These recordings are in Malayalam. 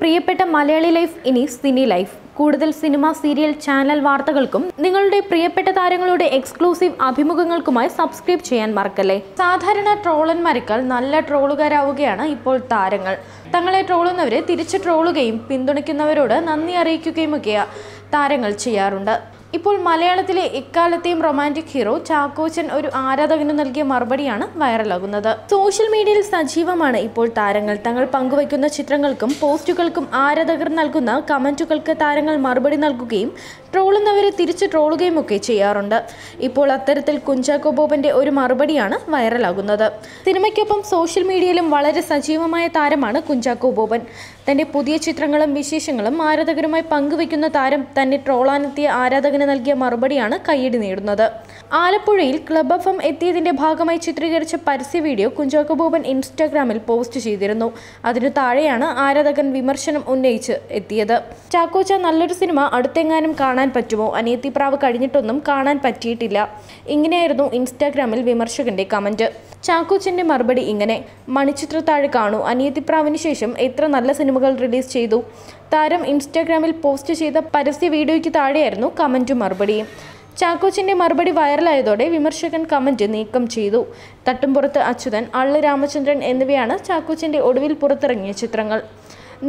പ്രിയപ്പെട്ട മലയാളി ലൈഫ് ഇനി സിനി ലൈഫ്. കൂടുതൽ സിനിമ, സീരിയൽ, ചാനൽ വാർത്തകൾക്കും നിങ്ങളുടെ പ്രിയപ്പെട്ട താരങ്ങളുടെ എക്സ്ക്ലൂസീവ് അഭിമുഖങ്ങൾക്കുമായി സബ്സ്ക്രൈബ് ചെയ്യാൻ മറക്കല്ലേ. സാധാരണ ട്രോളന്മാരെക്കാൾ നല്ല ട്രോളുകാരാവുകയാണ് ഇപ്പോൾ താരങ്ങൾ. തങ്ങളെ ട്രോളുന്നവരെ തിരിച്ച് ട്രോളുകയും പിന്തുണയ്ക്കുന്നവരോട് നന്ദി അറിയിക്കുകയുമൊക്കെ താരങ്ങൾ ചെയ്യാറുണ്ട്. ഇപ്പോൾ മലയാളത്തിലെ എക്കാലത്തെയും റൊമാൻറ്റിക് ഹീറോ ചാക്കോച്ചൻ ഒരു ആരാധകന് നൽകിയ മറുപടിയാണ് വൈറലാകുന്നത്. സോഷ്യൽ മീഡിയയിൽ സജീവമാണ് ഇപ്പോൾ താരങ്ങൾ. തങ്ങൾ പങ്കുവയ്ക്കുന്ന ചിത്രങ്ങൾക്കും പോസ്റ്റുകൾക്കും ആരാധകർ നൽകുന്ന കമന്റുകൾക്ക് താരങ്ങൾ മറുപടി നൽകുകയും ട്രോളുന്നവരെ തിരിച്ച് ട്രോളുകയും ഒക്കെ ചെയ്യാറുണ്ട്. ഇപ്പോൾ അത്തരത്തിൽ കുഞ്ചാക്കോ ബോബന്റെ ഒരു മറുപടിയാണ് വൈറലാകുന്നത്. സിനിമയ്ക്കൊപ്പം സോഷ്യൽ മീഡിയയിലും വളരെ സജീവമായ താരമാണ് കുഞ്ചാക്കോ ബോബൻ. തന്റെ പുതിയ ചിത്രങ്ങളും വിശേഷങ്ങളും ആരാധകരുമായി പങ്കുവയ്ക്കുന്ന താരം തന്നെ ട്രോളാനെത്തിയ ആരാധകന് നൽകിയ മറുപടിയാണ് കയ്യടി നേടുന്നത്. ആലപ്പുഴയിൽ ക്ലബ് FM എത്തിയതിന്റെ ഭാഗമായി ചിത്രീകരിച്ച പരസ്യ വീഡിയോ കുഞ്ചാക്കോ ബോബൻ ഇൻസ്റ്റാഗ്രാമിൽ പോസ്റ്റ് ചെയ്തിരുന്നു. അതിനു താഴെയാണ് ആരാധകൻ വിമർശനം ഉന്നയിച്ച് എത്തിയത്. ചാക്കോച്ച, നല്ലൊരു സിനിമ അടുത്തെങ്ങാനും കാണാൻ പറ്റുമോ? അനിയത്തിപ്രാവ് കഴിഞ്ഞിട്ടൊന്നും കാണാൻ പറ്റിയിട്ടില്ല. ഇങ്ങനെയായിരുന്നു ഇൻസ്റ്റാഗ്രാമിൽ വിമർശകന്റെ കമന്റ്. ചാക്കോച്ചന്റെ മറുപടി ഇങ്ങനെ: മണിച്ചിത്രത്താഴ് കാണൂ, അനിയത്തിപ്രാവിന് ശേഷം എത്ര നല്ല സിനിമകൾ റിലീസ് ചെയ്തു. താരം ഇൻസ്റ്റാഗ്രാമിൽ പോസ്റ്റ് ചെയ്ത പരസ്യ വീഡിയോയ്ക്ക് താഴെയായിരുന്നു കമന്റും മറുപടിയും. ചാക്കോച്ചന്റെ മറുപടി വൈറലായതോടെ വിമർശകൻ കമന്റ് നീക്കം ചെയ്തു. തട്ടുംപുറത്ത് അച്യുതൻ, അള്ള് രാമചന്ദ്രൻ എന്നിവയാണ് ചാക്കോച്ചന്റെ ഒടുവിൽ പുറത്തിറങ്ങിയ ചിത്രങ്ങൾ.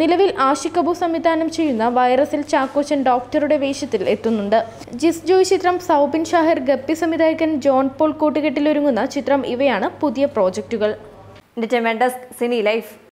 നിലവിൽ ആഷിഖ് കപൂർ സംവിധാനം ചെയ്യുന്ന വൈറസിൽ ചാക്കോച്ചൻ ഡോക്ടറുടെ വേഷത്തിൽ എത്തുന്നുണ്ട്. ജിസ് ജോയ് ചിത്രം, സൗബിൻ ഷാഹിർ, ഗപ്പി സംവിധായകൻ ജോൺ പോൾ കൂട്ടുകെട്ടിലൊരുങ്ങുന്ന ചിത്രം, ഇവയാണ് പുതിയ പ്രോജക്റ്റുകൾ. സിനി ലൈഫ്.